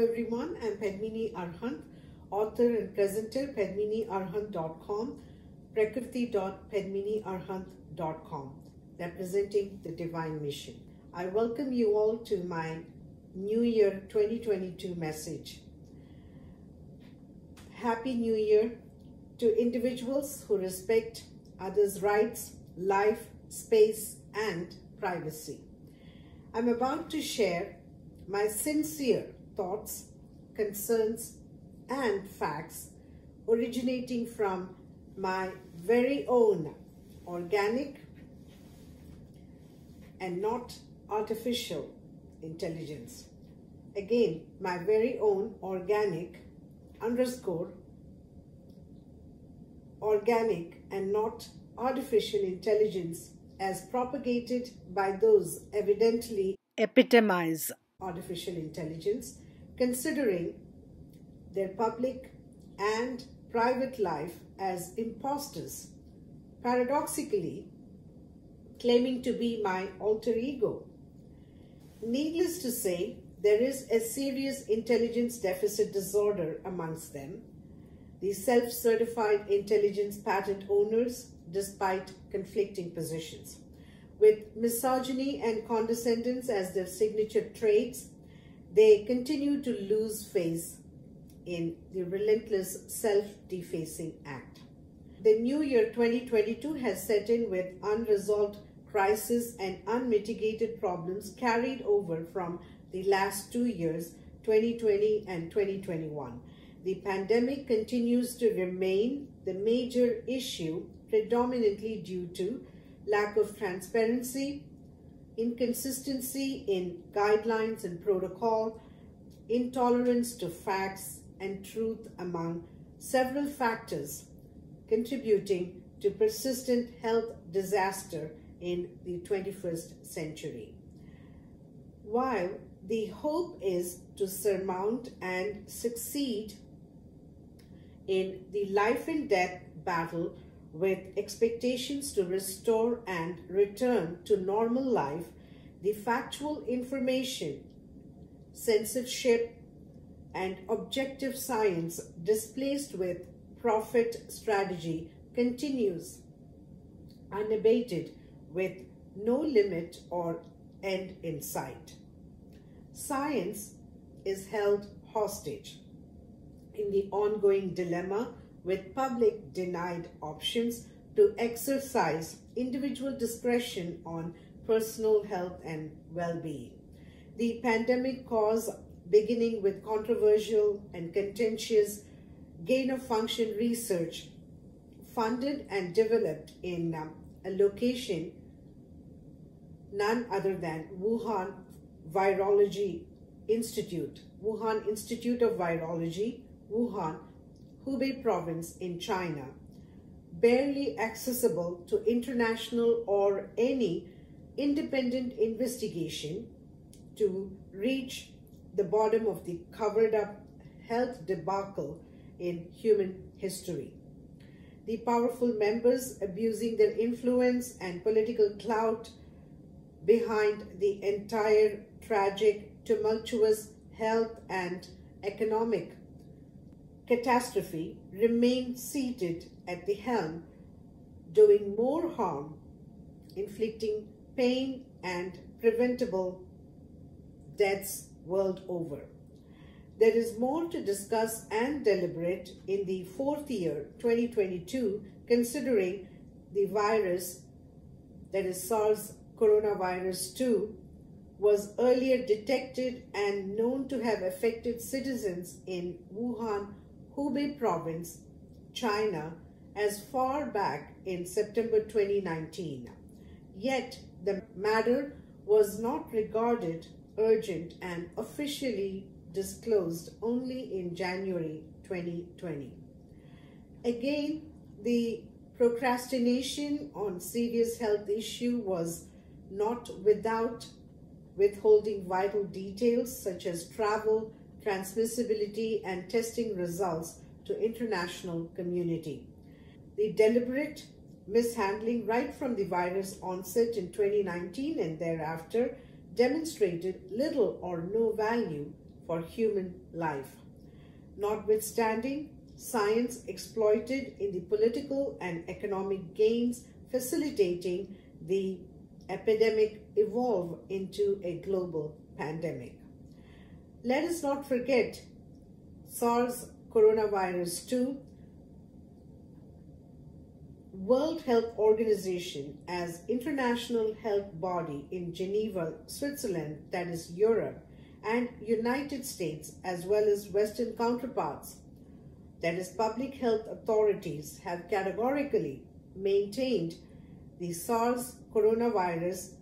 everyone, I'm Padmini Arhant, author and presenter, padminiarhant.com, prakriti.padminiarhant.com, representing the Divine Mission. I welcome you all to my New Year 2022 message. Happy New Year to individuals who respect others' rights, life, space, and privacy. I'm about to share my sincere thoughts, concerns, and facts originating from my very own organic and not artificial intelligence. Again, my very own organic and not artificial intelligence as propagated by those evidently epitomize artificial intelligence, considering their public and private life as imposters, paradoxically claiming to be my alter ego. Needless to say, there is a serious intelligence deficit disorder amongst them, the self-certified intelligence patent owners, despite conflicting positions. With misogyny and condescendence as their signature traits, they continue to lose face in the relentless self-defacing act. The new year 2022 has set in with unresolved crises and unmitigated problems carried over from the last 2 years, 2020 and 2021. The pandemic continues to remain the major issue, predominantly due to lack of transparency, inconsistency in guidelines and protocol, intolerance to facts and truth, among several factors contributing to persistent health disaster in the 21st century. While the hope is to surmount and succeed in the life and death battle with expectations to restore and return to normal life, the factual information, censorship, and objective science displaced with profit strategy continues unabated, with no limit or end in sight. Science is held hostage in the ongoing dilemma, with public denied options to exercise individual discretion on personal health and well-being. The pandemic cause, beginning with controversial and contentious gain-of-function research funded and developed in a location none other than Wuhan Institute of Virology, Wuhan, Hubei province in China, barely accessible to international or any independent investigation to reach the bottom of the covered-up health debacle in human history. The powerful members abusing their influence and political clout behind the entire tragic, tumultuous health and economic catastrophe remain seated at the helm, doing more harm, inflicting pain and preventable deaths world over. There is more to discuss and deliberate in the fourth year, 2022, considering the virus, that is SARS coronavirus 2, was earlier detected and known to have affected citizens in Wuhan, Hubei province, China, as far back in September 2019. Yet the matter was not regarded urgent and officially disclosed only in January 2020. Again, the procrastination on serious health issue was not without withholding vital details such as travel, transmissibility, and testing results to international community. The deliberate mishandling right from the virus onset in 2019 and thereafter demonstrated little or no value for human life. Notwithstanding, science exploited in the political and economic gains, facilitating the epidemic evolve into a global pandemic. Let us not forget SARS coronavirus 2. World Health Organization as international health body in Geneva, Switzerland, that is Europe, and United States as well as Western counterparts, that is public health authorities, have categorically maintained the SARS coronavirus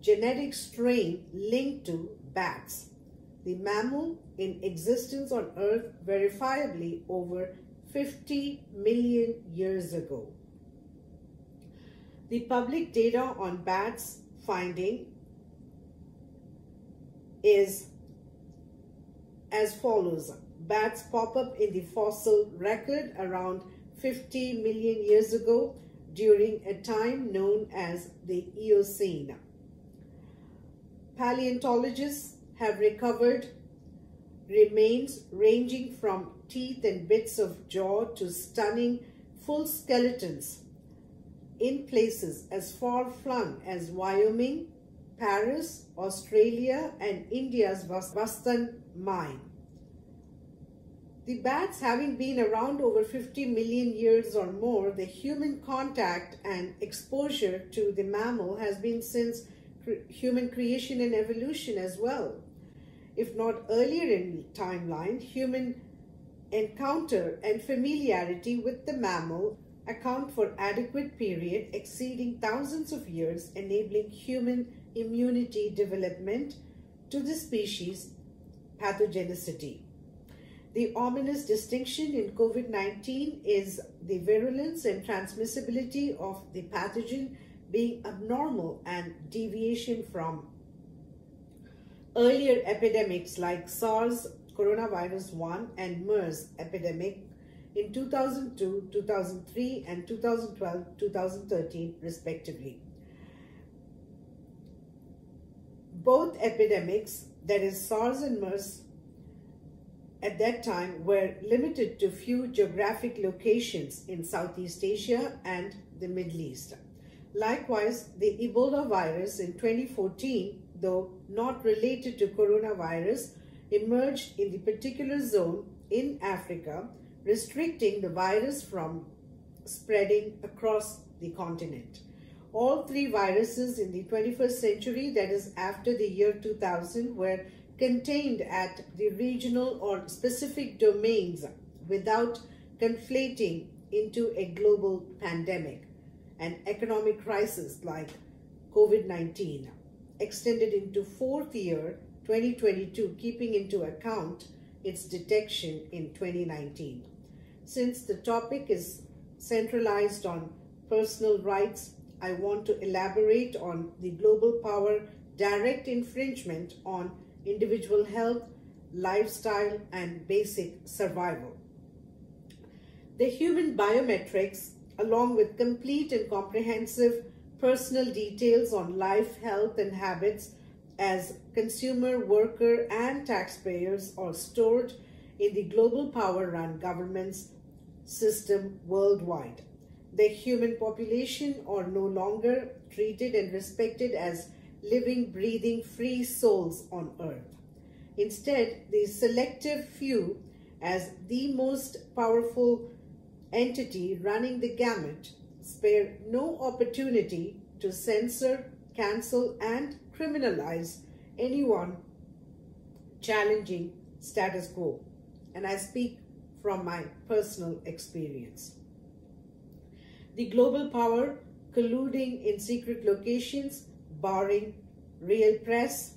genetic strain linked to bats, the mammal in existence on Earth verifiably over 50 million years ago. The public data on bats finding is as follows. Bats pop up in the fossil record around 50 million years ago during a time known as the Eocene. Paleontologists have recovered remains ranging from teeth and bits of jaw to stunning full skeletons in places as far-flung as Wyoming, Paris, Australia, and India's Vastan mine. The bats having been around over 50 million years or more, the human contact and exposure to the mammal has been since human creation and evolution as well. If not earlier in timeline, human encounter and familiarity with the mammal account for adequate period exceeding thousands of years, enabling human immunity development to the species pathogenicity. The ominous distinction in COVID-19 is the virulence and transmissibility of the pathogen being abnormal and deviation from earlier epidemics like SARS coronavirus 1 and MERS epidemic in 2002, 2003, and 2012, 2013, respectively. Both epidemics, that is SARS and MERS, at that time were limited to few geographic locations in Southeast Asia and the Middle East. Likewise, the Ebola virus in 2014, though not related to coronavirus, emerged in the particular zone in Africa, restricting the virus from spreading across the continent. All three viruses in the 21st century, that is after the year 2000, were contained at the regional or specific domains without conflating into a global pandemic. An economic crisis like COVID-19 extended into fourth year 2022, keeping into account its detection in 2019. Since the topic is centralized on personal rights, I want to elaborate on the global power direct infringement on individual health, lifestyle, and basic survival. The human biometrics, along with complete and comprehensive personal details on life, health, and habits as consumer, worker, and taxpayers, are stored in the global power-run government's system worldwide. The human population are no longer treated and respected as living, breathing, free souls on earth. Instead, the selective few, as the most powerful entity running the gamut, spare no opportunity to censor, cancel, and criminalize anyone challenging status quo. And I speak from my personal experience. The global power colluding in secret locations, barring real press,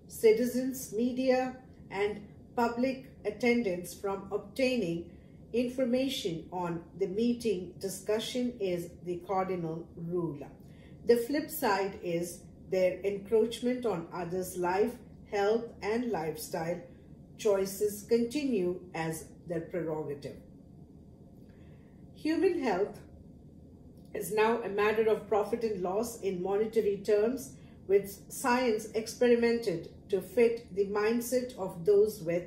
citizens, media, and public attendance from obtaining information on the meeting discussion is the cardinal rule. The flip side is their encroachment on others' life, health, and lifestyle choices continue as their prerogative. Human health is now a matter of profit and loss in monetary terms, with science experimented to fit the mindset of those with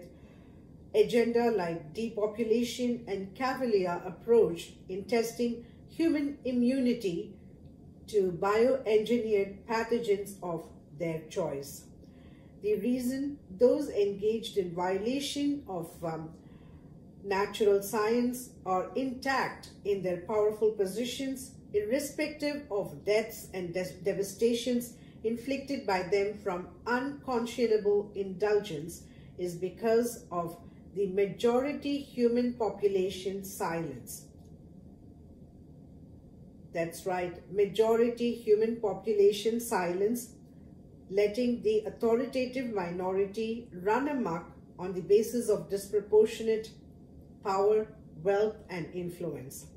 agenda like depopulation and cavalier approach in testing human immunity to bioengineered pathogens of their choice. The reason those engaged in violation of natural science are intact in their powerful positions, irrespective of deaths and devastations inflicted by them from unconscionable indulgence, is because of the majority human population silence. That's right, majority human population silence, letting the authoritative minority run amok on the basis of disproportionate power, wealth, and influence.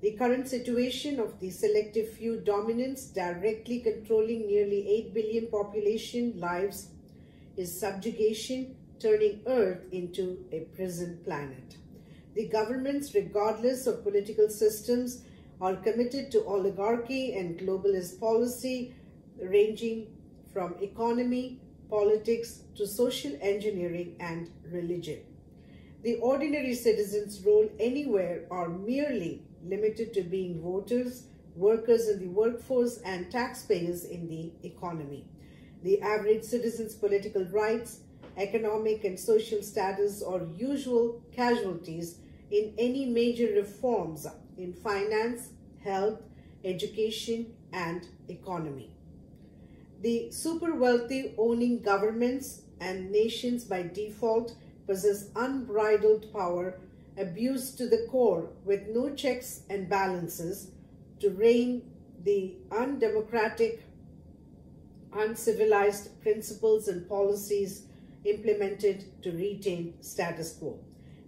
The current situation of the selective few dominants directly controlling nearly 8 billion population lives is subjugation, turning Earth into a prison planet. The governments, regardless of political systems, are committed to oligarchy and globalist policy, ranging from economy, politics, to social engineering and religion. The ordinary citizen's role anywhere are merely limited to being voters, workers in the workforce, and taxpayers in the economy. The average citizen's political rights, economic and social status are usual casualties in any major reforms in finance, health, education, and economy. The super wealthy owning governments and nations by default possess unbridled power, abused to the core with no checks and balances to rein the undemocratic, uncivilized principles and policies implemented to retain status quo.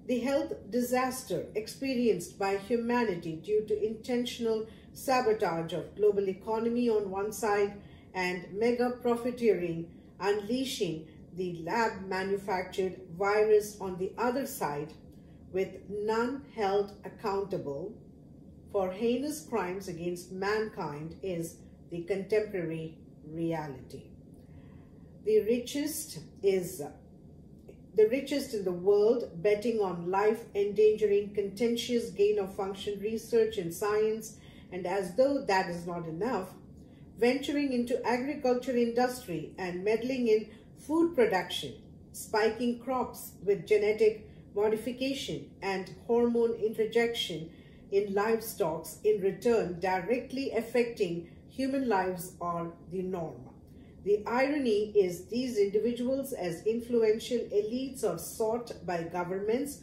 The health disaster experienced by humanity due to intentional sabotage of global economy on one side and mega profiteering unleashing the lab-manufactured virus on the other side, with none held accountable for heinous crimes against mankind, is the contemporary reality. The richest in the world, betting on life-endangering contentious gain-of-function research in science, and as though that is not enough, venturing into agriculture industry and meddling in food production, spiking crops with genetic modification and hormone interjection in livestock, in return directly affecting human lives, are the norm. The irony is these individuals as influential elites are sought by governments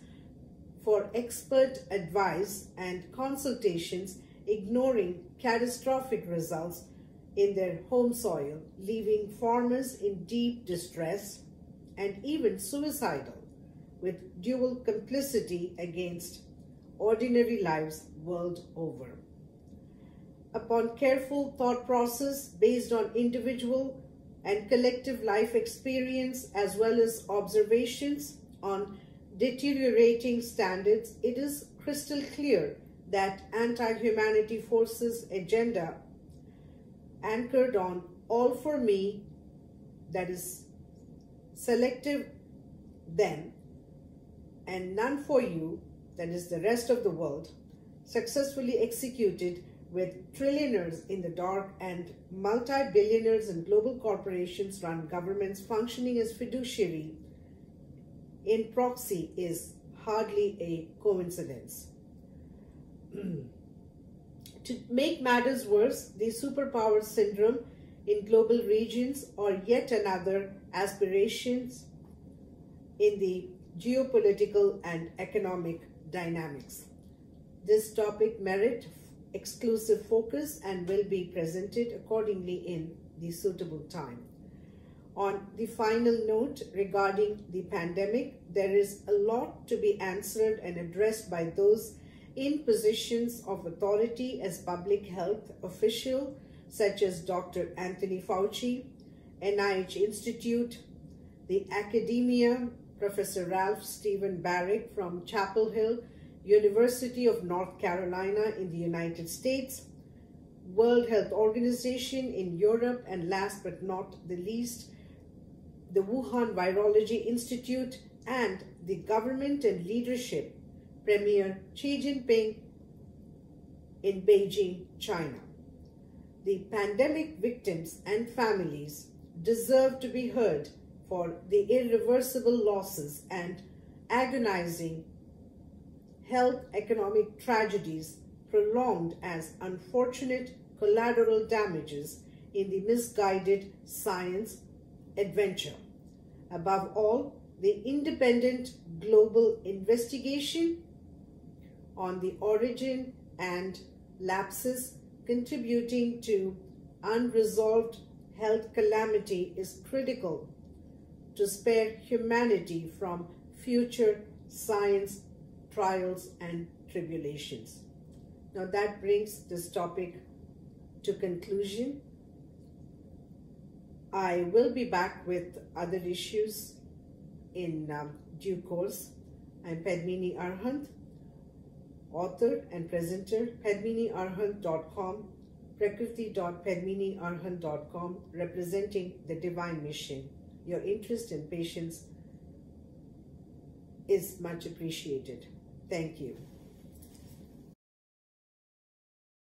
for expert advice and consultations, ignoring catastrophic results in their home soil, leaving farmers in deep distress and even suicidal, with dual complicity against ordinary lives world over. Upon careful thought process based on individual and collective life experience as well as observations on deteriorating standards, it is crystal clear that anti-humanity forces agenda anchored on all for me, that is selective them, and none for you, that is the rest of the world, successfully executed with trillionaires in the dark and multi-billionaires and global corporations run governments functioning as fiduciary in proxy, is hardly a coincidence. To make matters worse, the superpower syndrome in global regions are yet another aspirations in the geopolitical and economic dynamics. This topic merits exclusive focus and will be presented accordingly in the suitable time. On the final note regarding the pandemic, there is a lot to be answered and addressed by those in positions of authority as public health official, such as Dr. Anthony Fauci, NIH Institute, the academia, Professor Ralph Stephen Barrick from Chapel Hill, University of North Carolina in the United States, World Health Organization in Europe, and last but not the least, the Wuhan Virology Institute, and the government and leadership, Premier Xi Jinping in Beijing, China. The pandemic victims and families deserve to be heard for the irreversible losses and agonizing health economic tragedies prolonged as unfortunate collateral damages in the misguided science adventure. Above all, the independent global investigation on the origin and lapses contributing to unresolved health calamity is critical to spare humanity from future science trials and tribulations. Now that brings this topic to conclusion. I will be back with other issues in due course. I'm Padmini Arhant, author and presenter, padminiarhant.com, prakriti.padminiarhant.com, representing the divine mission. Your interest and patience is much appreciated. Thank you.